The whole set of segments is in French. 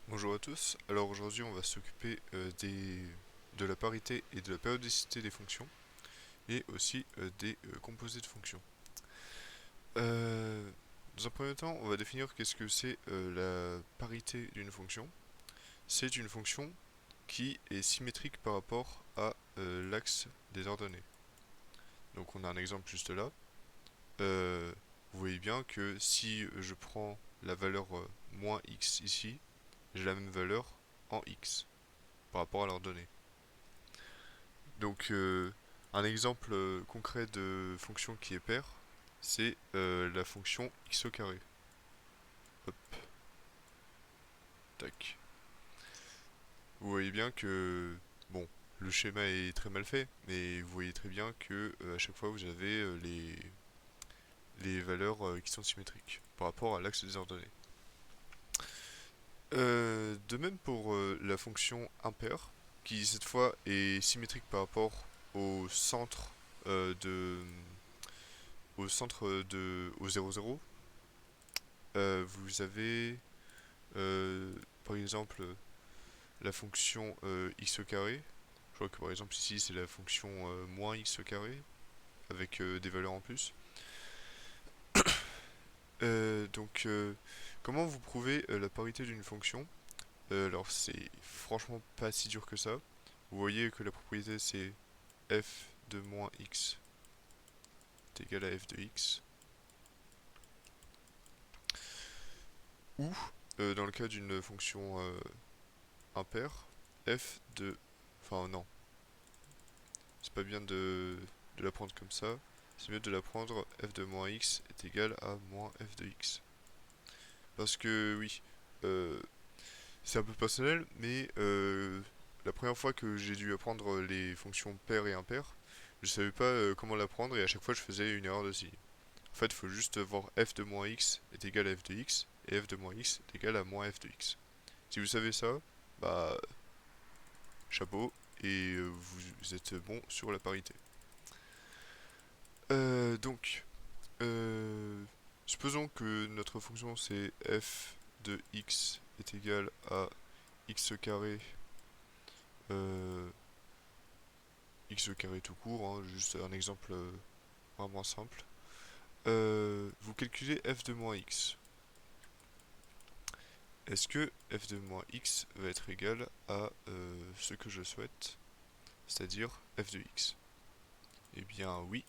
Bonjour à tous. Alors aujourd'hui on va s'occuper de la parité et de la périodicité des fonctions et aussi des composés de fonctions. Euh, Dans un premier temps, on va définir qu'est-ce que c'est la parité d'une fonction. C'est une fonction qui est symétrique par rapport à l'axe des ordonnées. Donc on a un exemple juste là. Euh, Vous voyez bien que si je prends la valeur moins x ici, j'ai la même valeur en x par rapport à l'ordonnée. Donc, un exemple concret de fonction qui est paire, c'est la fonction x au carré. Hop, tac. Vous voyez bien que, bon, le schéma est très mal fait, mais vous voyez très bien que à chaque fois vous avez les valeurs qui sont symétriques par rapport à l'axe des ordonnées. De même pour la fonction impair, qui cette fois est symétrique par rapport au centre de au 0,0. Vous avez par exemple la fonction x au carré. Je crois que par exemple ici c'est la fonction moins x au carré avec des valeurs en plus. Donc comment vous prouvez la parité d'une fonction? Alors c'est franchement pas si dur que ça. Vous voyez que la propriété c'est f de moins x est égal à f de x. Ou dans le cas d'une fonction impair, f de... Enfin non, c'est pas bien de la prendre comme ça. C'est mieux de la prendre f de moins x est égal à moins f de x. Parce que oui, euh, c'est un peu personnel, mais la première fois que j'ai dû apprendre les fonctions paires et impaires, je savais pas comment l'apprendre et à chaque fois je faisais une erreur de signe. En fait, il faut juste voir f de moins x est égal à f de x et f de moins x est égal à moins f de x. Si vous savez ça, bah chapeau et vous êtes bon sur la parité. Donc, Euh, supposons que notre fonction c'est f de x est égal à x carré, euh, x carré tout court, hein, juste un exemple vraiment simple. Vous calculez f de moins x. Est-ce que f de moins x va être égal à ce que je souhaite, c'est-à-dire f de x? Eh bien oui,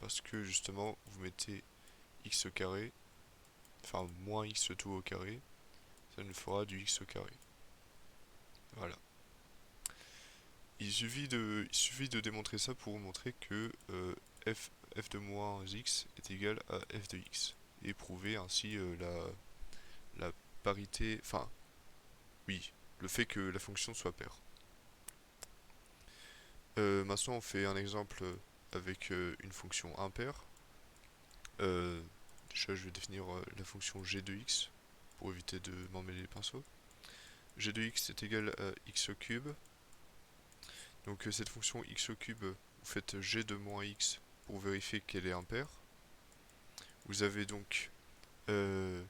parce que justement vous mettez x au carré, enfin moins x tout au carré, ça nous fera du x au carré. Voilà. Il suffit de démontrer ça pour montrer que f de moins x est égal à f de x. Et prouver ainsi la parité, enfin, oui, le fait que la fonction soit paire. Maintenant, on fait un exemple avec une fonction impaire. Euh, Déjà, je vais définir la fonction g de x pour éviter de m'emmêler les pinceaux. G de x est égal à x au cube. Donc cette fonction x au cube, vous faites g de moins x pour vérifier qu'elle est impaire. Vous avez donc euh,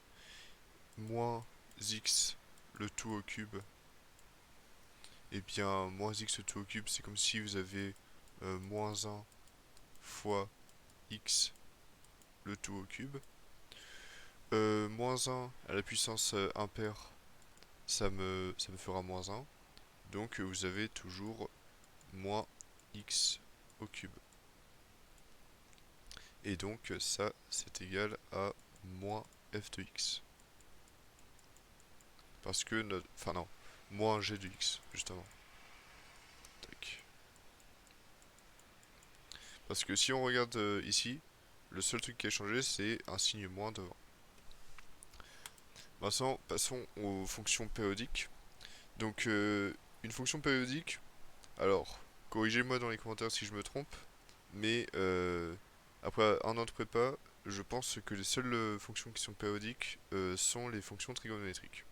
moins x le tout au cube. Et bien moins x le tout au cube, c'est comme si vous avez moins 1 fois x le tout au cube. Moins 1 à la puissance impaire, ça me fera moins 1. Donc vous avez toujours moins x au cube. Et donc ça, c'est égal à moins f de x. Parce que notre... Enfin non, moins g de x, justement. Tac. Parce que si on regarde ici, le seul truc qui a changé, c'est un signe moins devant. Maintenant, passons aux fonctions périodiques. Donc, une fonction périodique, alors, corrigez-moi dans les commentaires si je me trompe, mais après un an de prépa, je pense que les seules fonctions qui sont périodiques sont les fonctions trigonométriques.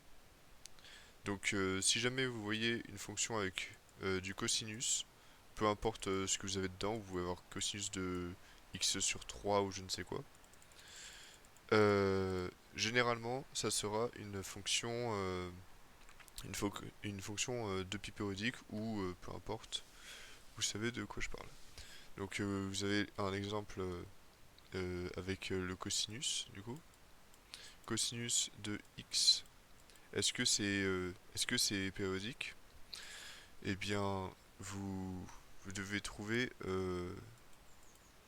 Donc, si jamais vous voyez une fonction avec du cosinus, peu importe ce que vous avez dedans, vous pouvez avoir cosinus de x sur 3 ou je ne sais quoi. Généralement, ça sera une fonction une fonction de pi périodique ou peu importe, vous savez de quoi je parle. Donc vous avez un exemple avec le cosinus du coup. Cosinus de x, est-ce que c'est périodique? Eh bien, vous devez trouver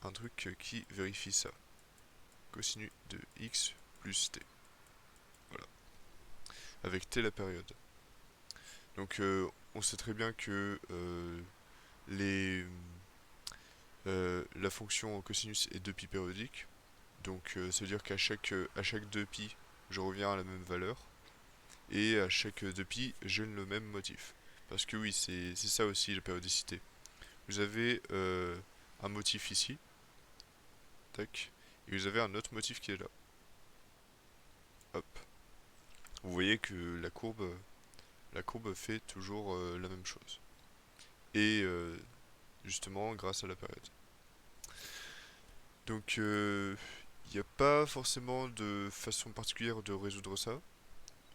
un truc qui vérifie ça. Cosinus de x plus t. Voilà. Avec t la période. Donc on sait très bien que les, la fonction cosinus est 2pi périodique. Donc ça veut dire à chaque 2pi, je reviens à la même valeur. Et à chaque 2pi, j'ai le même motif. Parce que oui, c'est ça aussi la périodicité. Vous avez un motif ici, tac, et vous avez un autre motif qui est là. Hop. Vous voyez que la courbe fait toujours la même chose. Et justement grâce à la période. Donc il n'y a pas forcément de façon particulière de résoudre ça.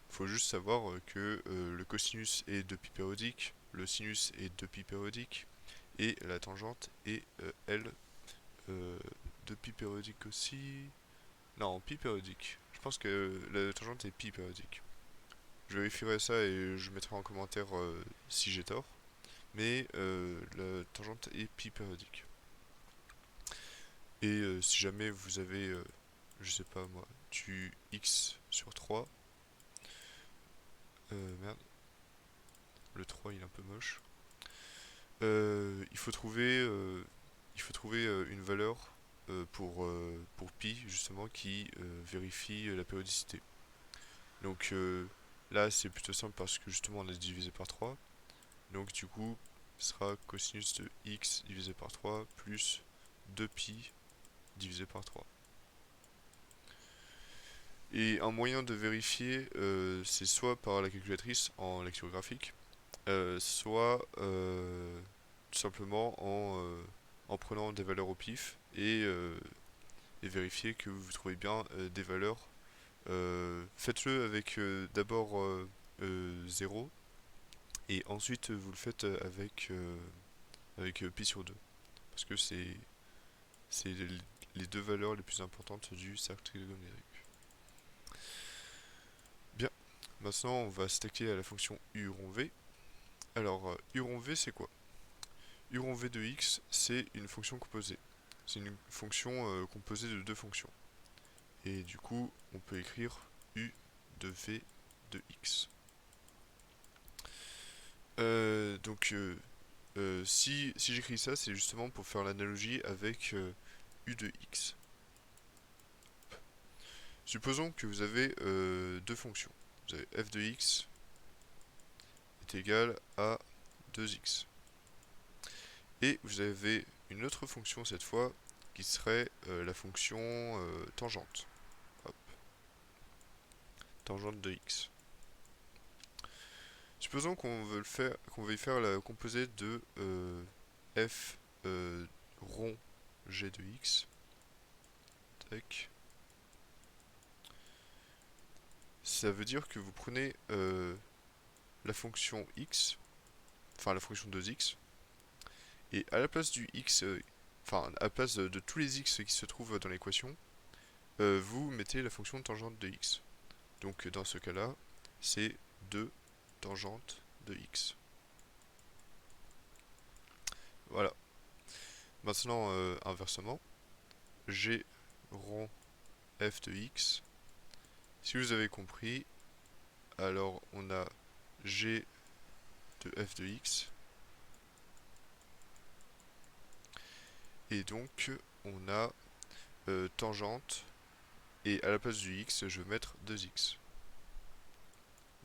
Il faut juste savoir que le cosinus est 2pi périodique, le sinus est 2pi périodique, et la tangente est, elle, 2pi périodique aussi. Non, pi périodique. Je pense que la tangente est pi périodique. Je vérifierai ça et je mettrai en commentaire si j'ai tort. Mais la tangente est pi périodique. Et si jamais vous avez, je sais pas moi, du x sur 3, merde, le 3 il est un peu moche. Il faut trouver une valeur pour pi justement qui vérifie la périodicité. Donc là c'est plutôt simple parce que justement on a divisé par 3. Donc du coup ce sera cosinus de x divisé par 3 plus 2pi divisé par 3. Et un moyen de vérifier, c'est soit par la calculatrice en lecture graphique, soit tout simplement en prenant des valeurs au pif et vérifier que vous trouvez bien des valeurs. Faites-le avec d'abord 0 et ensuite vous le faites avec pi sur 2 parce que c'est les deux valeurs les plus importantes du cercle trigonométrique. Bien, maintenant on va stacker à la fonction u rond v. Alors u rond v c'est quoi? U rond v de x c'est une fonction composée. C'est une fonction composée de deux fonctions. Et du coup on peut écrire u de v de x. Si j'écris ça, c'est justement pour faire l'analogie avec u de x. Supposons que vous avez deux fonctions. Vous avez f de x est égal à 2x. Et vous avez une autre fonction cette fois qui serait la fonction tangente. Hop. Tangente de x. Supposons qu'on veuille faire la composée de f rond g de x. Tac. Ça veut dire que vous prenez la fonction x, enfin la fonction de x, et à la place du x, enfin à la place de tous les x qui se trouvent dans l'équation, vous mettez la fonction tangente de x. Donc dans ce cas-là, c'est 2 tangente de x. Voilà. Maintenant, inversement, g rond f de x. Si vous avez compris, alors on a g de f de x. Et donc, on a tangente. Et à la place du x, je vais mettre 2x.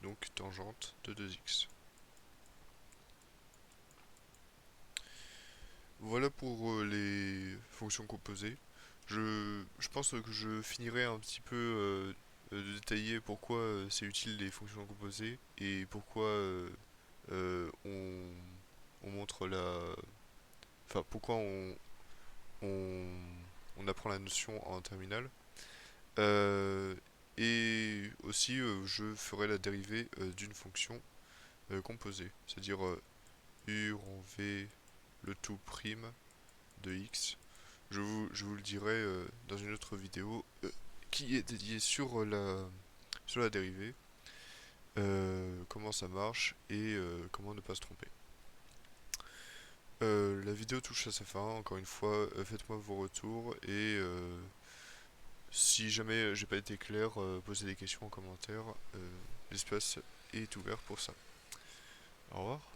Donc, tangente de 2x. Voilà pour les fonctions composées. Je pense que je finirai un petit peu de détailler pourquoi c'est utile les fonctions composées et pourquoi on montre la... Enfin, pourquoi on, on apprend la notion en terminale. Euh, et aussi, je ferai la dérivée d'une fonction composé, c'est-à-dire U rond V le tout prime de X. Je vous le dirai dans une autre vidéo qui est dédiée sur la dérivée, comment ça marche et comment ne pas se tromper. La vidéo touche à sa fin, encore une fois, faites-moi vos retours et si jamais j'ai pas été clair, posez des questions en commentaire, l'espace est ouvert pour ça. Au revoir.